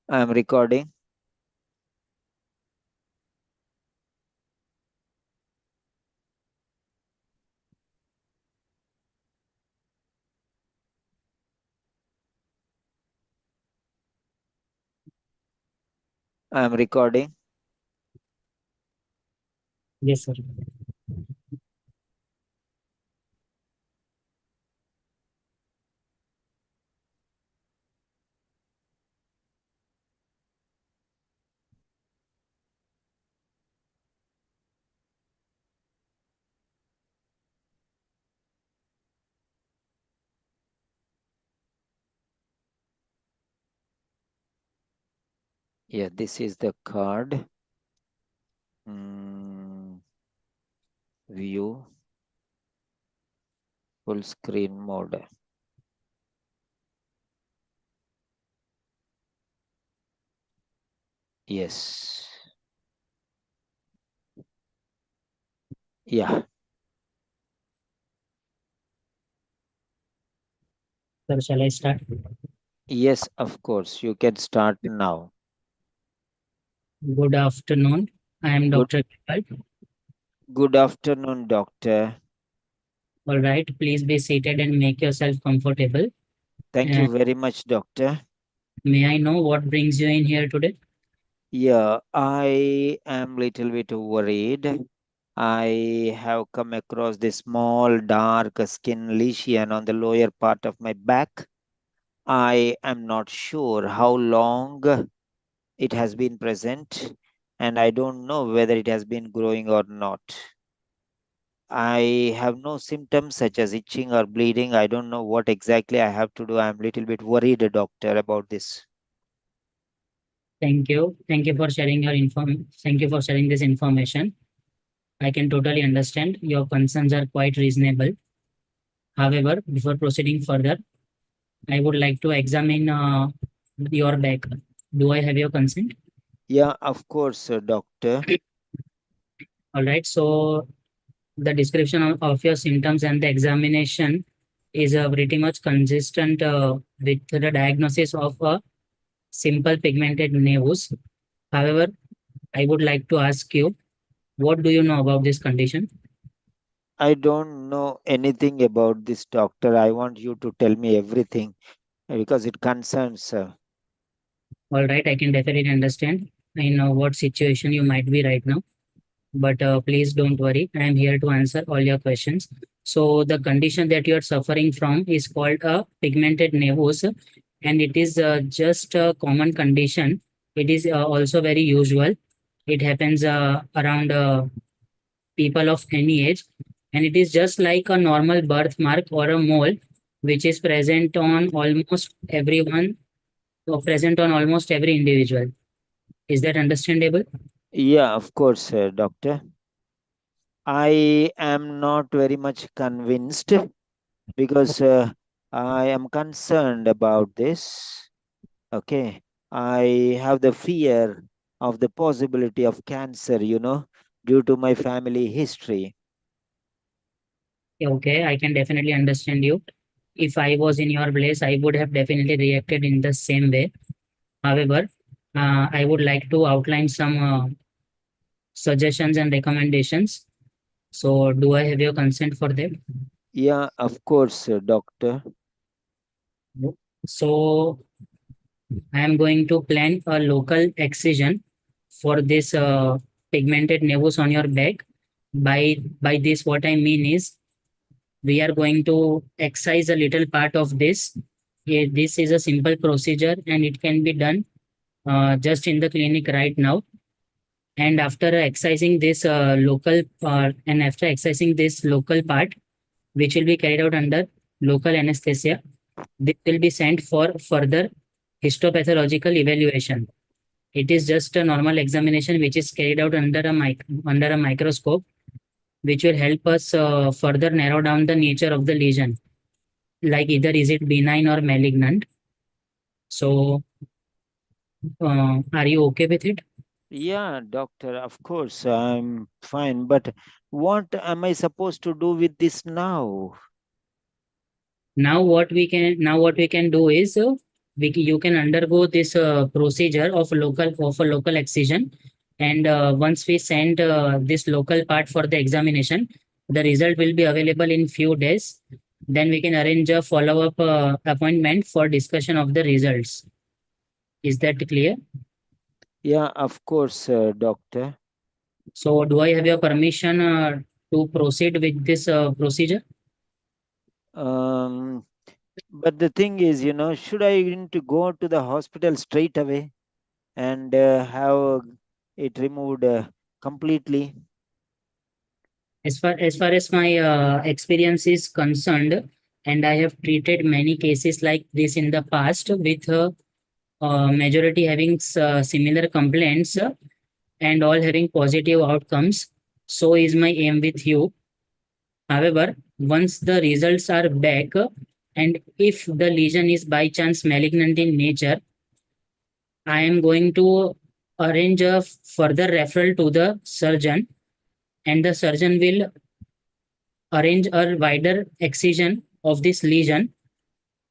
I am recording. I am recording. Yes, sir. Yeah, this is the card. Mm, view full screen mode. Yes. Yeah. Sir, shall I start? Yes, of course. You can start now. Good afternoon. I am Good Dr. Keval. good afternoon, doctor. All right, please be seated and make yourself comfortable. Thank you And very much, doctor. may I know what brings you in here today? Yeah, I am little bit worried. I have come across this small dark skin lesion on the lower part of my back. I am not sure how long it has been present, and I don't know whether it has been growing or not. I have no symptoms such as itching or bleeding. I don't know what exactly I have to do. I'm a little bit worried, doctor, about this. Thank you. Thank you for sharing this information. I can totally understand your concerns are quite reasonable. However, before proceeding further, I would like to examine your back. Do I have your consent? Yeah, of course, doctor. All right. So the description of your symptoms and the examination is pretty much consistent with the diagnosis of a simple pigmented nevus. However, I would like to ask you, what do you know about this condition? I don't know anything about this, doctor. I want you to tell me everything because it concerns. All right, I can definitely understand in what situation you might be right now, but please don't worry. I am here to answer all your questions. So the condition that you are suffering from is called a pigmented nevus, and it is just a common condition. It is also very usual. It happens around people of any age, and it is just like a normal birthmark or a mole, which is present on almost everyone or present on almost every individual. Is that understandable? Yeah, of course, doctor. I am not very much convinced because I am concerned about this. Okay. I have the fear of the possibility of cancer, due to my family history. Okay, I can definitely understand you. If I was in your place, I would have definitely reacted in the same way. However, I would like to outline some suggestions and recommendations. So, do I have your consent for them? Yeah, of course, doctor. No. So, I am going to plan a local excision for this pigmented nevus on your back. By this, what I mean is we are going to excise a little part of this. This is a simple procedure and it can be done just in the clinic right now. And after excising this after excising this local part, which will be carried out under local anesthesia, this will be sent for further histopathological evaluation. It is just a normal examination which is carried out under a microscope, which will help us further narrow down the nature of the lesion, like either is it benign or malignant. So, are you okay with it? Yeah, doctor, of course, I'm fine. But what am I supposed to do with this now? Now what we can do is you can undergo this procedure of a local excision, and once we send this local part for the examination, the result will be available in few days. Then we can arrange a follow up appointment for discussion of the results. Is that clear? Yeah, of course, doctor. So do I have your permission to proceed with this procedure? Um, but the thing is, should I need to go to the hospital straight away and have it removed completely? As far as my experience is concerned, and I have treated many cases like this in the past with majority having similar complaints and all having positive outcomes. So is my aim with you. However, once the results are back, and if the lesion is by chance malignant in nature, I am going to arrange a further referral to the surgeon, and the surgeon will arrange a wider excision of this lesion.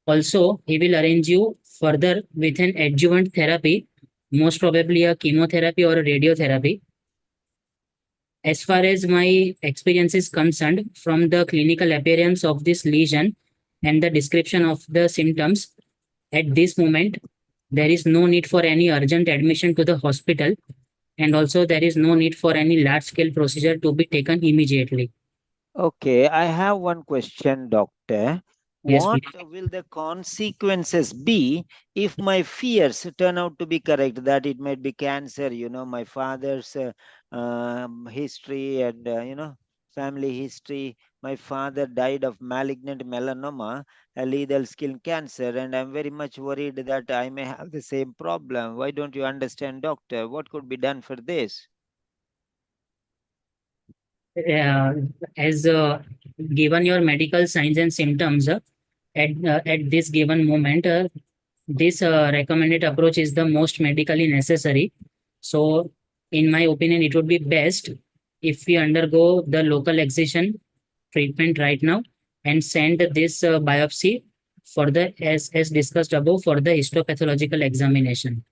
Also, he will arrange you further with an adjuvant therapy, most probably a chemotherapy or a radiotherapy. As far as my experience is concerned, from the clinical appearance of this lesion and the description of the symptoms, at this moment, there is no need for any urgent admission to the hospital, and also there is no need for any large scale procedure to be taken immediately. Okay, I have one question, doctor. Yes, What please. will the consequences be if my fears turn out to be correct? That it might be cancer, my father's history and, family history. My father died of malignant melanoma, a lethal skin cancer, and I'm very much worried that I may have the same problem. Why don't you understand, doctor? What could be done for this? Uh, as given your medical signs and symptoms, at this given moment, this recommended approach is the most medically necessary. So, in my opinion, it would be best if we undergo the local excision treatment right now and send this biopsy for the, as discussed above, for the histopathological examination.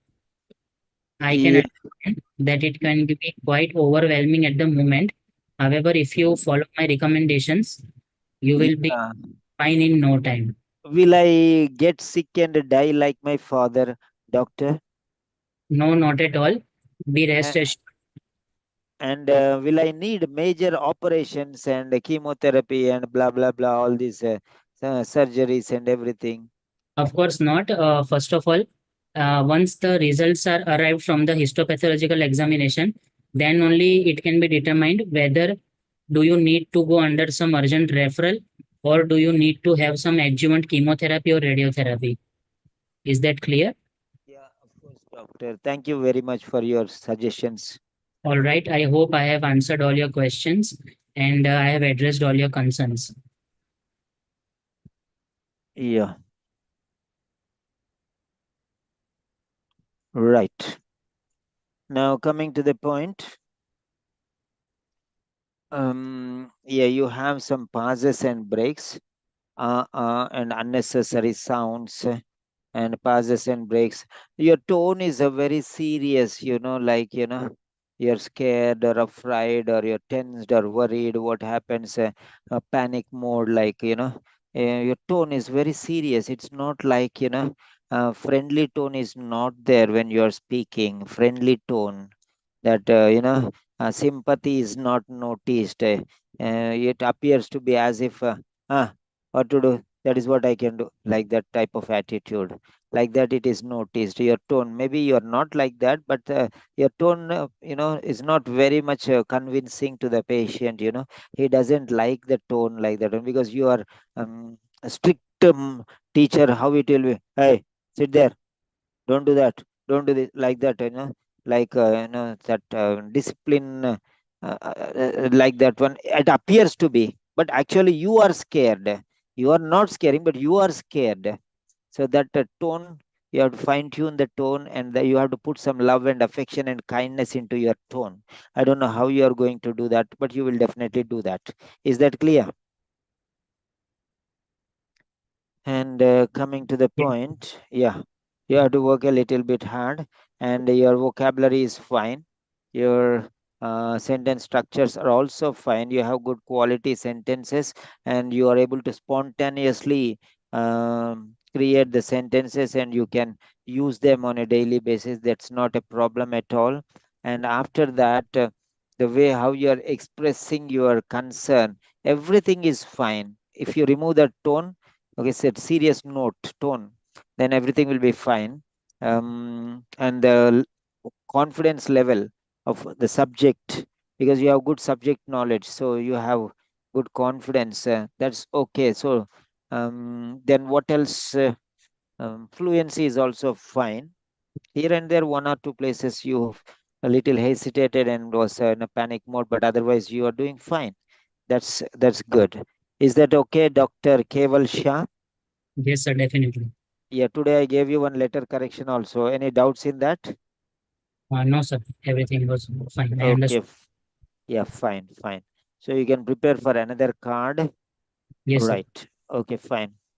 I can Yeah, understand that it can be quite overwhelming at the moment. However, if you follow my recommendations, you will be yeah. fine in no time. Will I get sick and die like my father, doctor? No, not at all. Be rest A- assured. And will I need major operations and chemotherapy and blah blah blah, all these surgeries and everything? Of course not. First of all, once the results are arrived from the histopathological examination, then only it can be determined whether do you need to go under some urgent referral, or do you need to have some adjuvant chemotherapy or radiotherapy. Is that clear? Yeah, of course, doctor. Thank you very much for your suggestions. All right. I hope I have answered all your questions, and I have addressed all your concerns. Yeah, right. Now coming to the point. Yeah, you have some pauses and breaks, and unnecessary sounds and pauses and breaks. Your tone is a very serious, like, you're scared or afraid or you're tensed or worried. What happens? A panic mode, like, your tone is very serious. It's not like, friendly tone is not there when you're speaking. Friendly tone, that, sympathy is not noticed. It appears to be as if, ah, what to do? That is what I can do. Like that type of attitude, like that it is noticed. Your tone, maybe you're not like that, but your tone, is not very much convincing to the patient. He doesn't like the tone like that one, because you are a strict teacher. How it will be? Hey, sit there, don't do that, don't do this, like that, like, that discipline, like that one, it appears to be, but actually you are scared. You are not scaring, but you are scared. So that tone, you have to fine tune the tone, and you have to put some love and affection and kindness into your tone. I don't know how you are going to do that, but you will definitely do that. Is that clear? And coming to the Yeah. point, yeah. You have to work a little bit hard, and your vocabulary is fine. Your sentence structures are also fine. You have good quality sentences, and you are able to spontaneously create the sentences, and you can use them on a daily basis. That's not a problem at all. And after that, the way how you are expressing your concern, everything is fine. If you remove the tone, okay, said serious note tone, then everything will be fine. And the confidence level of the subject, because you have good subject knowledge, so you have good confidence. That's okay. So then what else? Fluency is also fine. Here and there, one or two places you a little hesitated and was in a panic mode, but otherwise you are doing fine. That's good. Is that okay, Dr. Keval Shah? Yes, sir, definitely. Yeah, today I gave you one letter correction also. Any doubts in that? No, sir, everything was fine. I Okay, understood. yeah, fine, fine. So you can prepare for another card. Yes, sir. Right. Okay, fine.